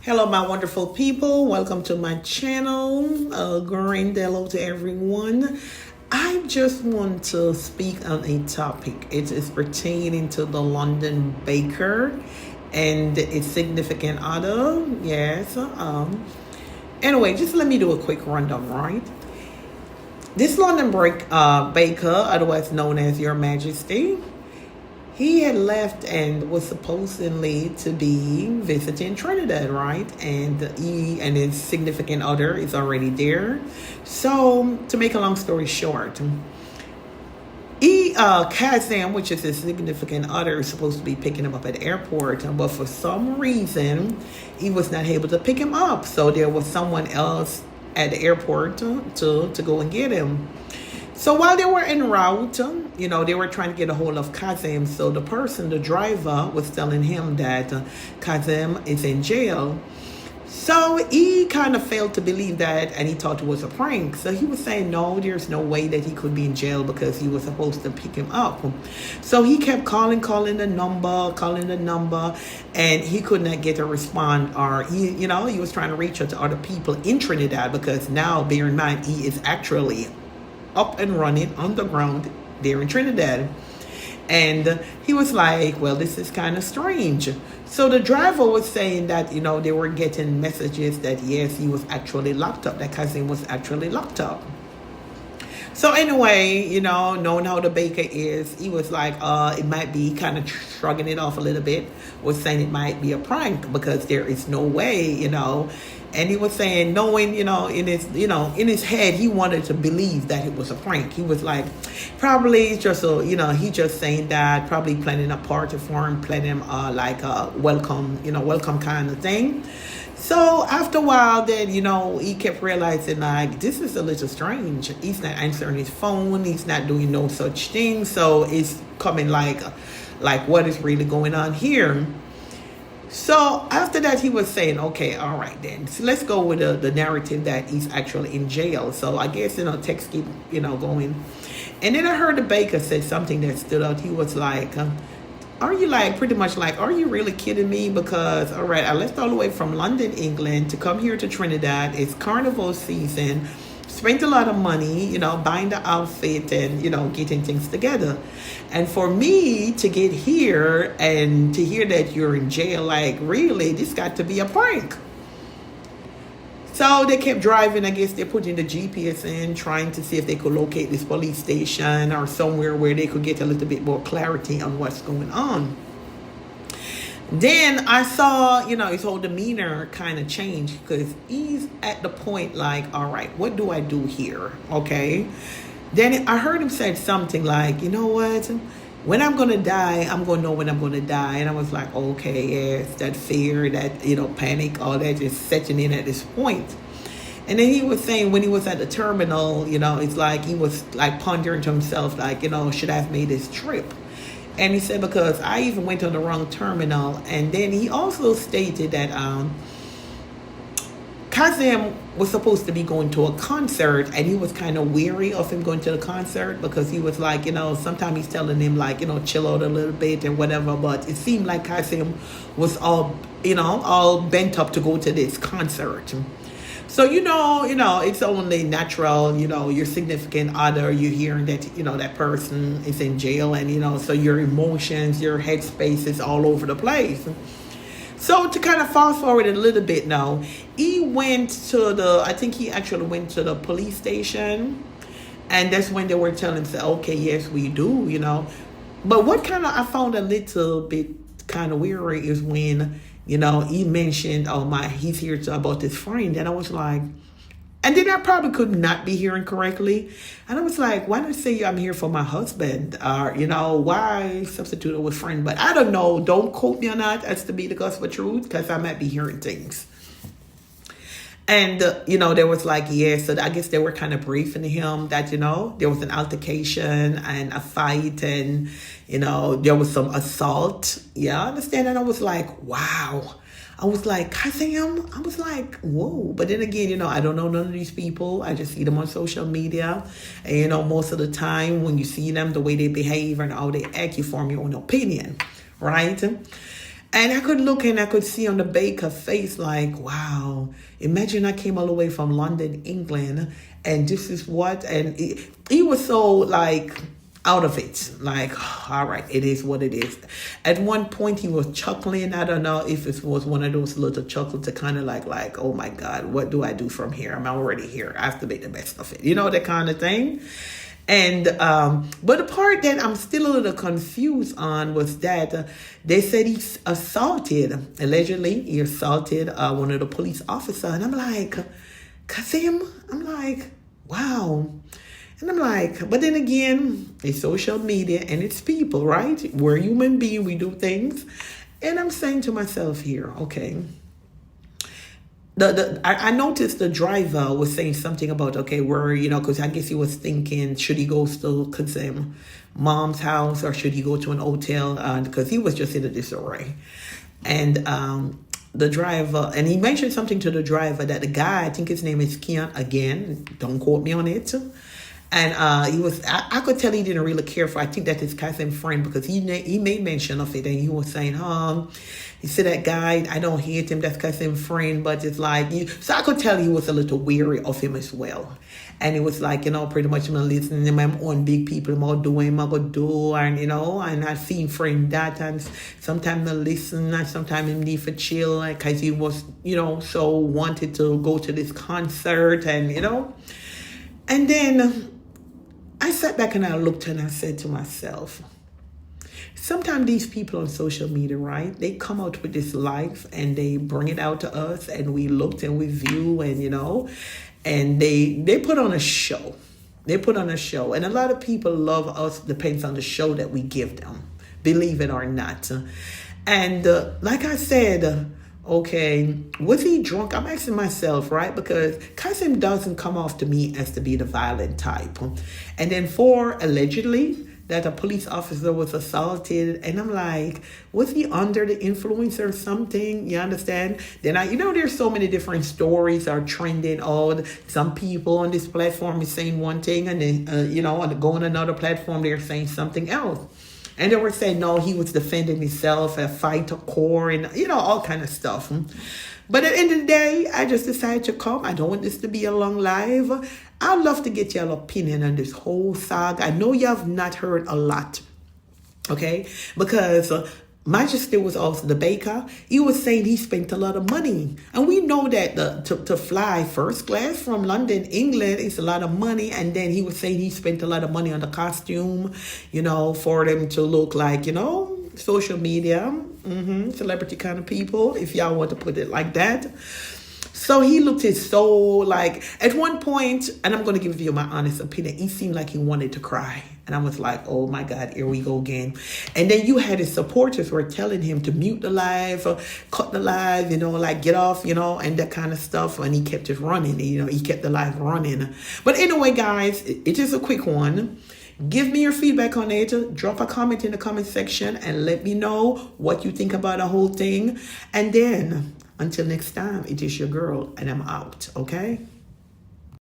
Hello, my wonderful people. Welcome to my channel. Grand hello to everyone. I just want to speak on a topic. It is pertaining to the London baker and its significant other. Yes. Anyway, just let me do a quick rundown, right? This London baker, otherwise known as Your Majesty, he had left and was supposedly to be visiting Trinidad, right? And he and his significant other is already there. So, to make a long story short, Kazim, which is his significant other, is supposed to be picking him up at the airport, but for some reason, he was not able to pick him up. So there was someone else at the airport to go and get him. So while they were en route, they were trying to get a hold of Kazim. So the driver, was telling him that Kazim is in jail. So he kind of failed to believe that, and he thought it was a prank. So he was saying, no, there's no way that he could be in jail because he was supposed to pick him up. So he kept calling the number, and he could not get a response. Or he was trying to reach out to other people in Trinidad because now, bear in mind, he is actually up and running on the ground there in Trinidad. And he was like, well, this is kind of strange. So the driver was saying that, they were getting messages that, yes, he was actually locked up, that Kazim was actually locked up. So anyway, knowing how the baker is, he was like, it might be kind of shrugging it off a little bit, was saying it might be a prank because there is no way, And he was saying, knowing, in his head, he wanted to believe that it was a prank. He was like, probably just he just saying that, probably planning a party for him, planning like a welcome kind of thing. So after a while, then, he kept realizing, like, this is a little strange. He's not answering his phone. He's not doing no such thing. So it's coming like what is really going on here? So after that, he was saying, okay, all right, then. So let's go with the narrative that he's actually in jail. So I guess, text keep, going. And then I heard the baker said something that stood out. He was like, are you are you really kidding me? Because, all right, I left all the way from London, England to come here to Trinidad. It's carnival season. Spent a lot of money, buying the outfit and, getting things together. And for me to get here and to hear that you're in jail, like, really, this got to be a prank. So they kept driving. I guess they're putting the GPS in, trying to see if they could locate this police station or somewhere where they could get a little bit more clarity on what's going on. Then I saw, his whole demeanor kind of change because he's at the point like, all right, what do I do here? Okay. Then I heard him say something like, you know what? When I'm going to die, I'm going to know when I'm going to die. And I was like, okay, yes, that fear, that, panic, all that is setting in at this point. And then he was saying when he was at the terminal, it's like he was like pondering to himself, like, should I have made this trip? And he said, because I even went on the wrong terminal. And then he also stated that Kazim was supposed to be going to a concert, and he was kind of weary of him going to the concert because he was like, sometimes he's telling him like, chill out a little bit and whatever. But it seemed like Kazim was all bent up to go to this concert. So, it's only natural, your significant other, you're hearing that, that person is in jail and, so your emotions, your headspace is all over the place. So to kind of fast forward a little bit now, he went to I think he actually went to the police station, and that's when they were telling him, okay, yes, we do, But what I found a little bit kind of weird is when, he mentioned, he's here about his friend. And I was like, and then I probably could not be hearing correctly. And I was like, why not say I'm here for my husband? Or, why substitute it with friend? But I don't know. Don't quote me on that as to be the gospel truth, because I might be hearing things. And, there was like, so I guess they were kind of briefing him that, there was an altercation and a fight and, there was some assault. Yeah, I understand. And I was like, wow. I was like, Kazim? I was like, whoa. But then again, I don't know none of these people. I just see them on social media. And, most of the time when you see them, the way they behave and how they act, you form your own opinion, right? And I could look and I could see on the baker face like, wow, imagine I came all the way from London, England, and this is what, and he was so like out of it. Like, all right, it is what it is. At one point he was chuckling. I don't know if it was one of those little chuckles to kind of like, oh my God, what do I do from here? I'm already here. I have to make the best of it. You know, that kind of thing. And but the part that I'm still a little confused on was that they said he allegedly he assaulted one of the police officers. And I'm like, Kazim? I'm like, wow. And I'm like, but then again, it's social media and it's people, right? We're human beings, we do things. And I'm saying to myself here, okay, I noticed the driver was saying something about, okay, where, you know, because I guess he was thinking, should he go to Kazim mom's house or should he go to an hotel? Because he was just in a disarray. And the driver, and he mentioned something to the driver that the guy, I think his name is Kian, again, don't quote me on it. And he was, I could tell he didn't really care for, I think that's his cousin friend, because he made mention of it, and he was saying, he said, that guy, I don't hate him, that's cousin friend, but it's like, so I could tell he was a little weary of him as well. And it was like, you know, pretty much I'm listening to my own big people, I'm all doing, I'm going to do, and, you know, and I seen friend that, and sometimes I listen, and sometimes I need for chill, because he was, you know, so wanted to go to this concert, and, you know, and then I sat back and I looked and I said to myself, sometimes these people on social media, right, they come out with this life and they bring it out to us and we looked and we view and, you know, and they put on a show. They put on a show. And a lot of people love us, depends on the show that we give them, believe it or not. And like I said, okay, was he drunk? I'm asking myself, right? Because Kazim doesn't come off to me as to be the violent type. And then allegedly, that a police officer was assaulted. And I'm like, was he under the influence or something? You understand? Then there's so many different stories are trending. Some people on this platform is saying one thing and then, on another platform, they're saying something else. And they were saying, no, he was defending himself, a fight to core, and, all kind of stuff. But at the end of the day, I just decided to come. I don't want this to be a long live. I'd love to get your opinion on this whole saga. I know you have not heard a lot, okay? Because Majesty was also the baker. He was saying he spent a lot of money. And we know that to fly first class from London, England, is a lot of money. And then he was saying he spent a lot of money on the costume, for them to look like, social media, celebrity kind of people, if y'all want to put it like that. So he looked at one point, and I'm going to give you my honest opinion, he seemed like he wanted to cry. And I was like, oh my God, here we go again. And then you had his supporters were telling him to mute the live, cut the live, get off, and that kind of stuff. And he kept it running, he kept the live running. But anyway, guys, it's just a quick one. Give me your feedback on it. Drop a comment in the comment section and let me know what you think about the whole thing. And then, until next time, it is your girl and I'm out, okay?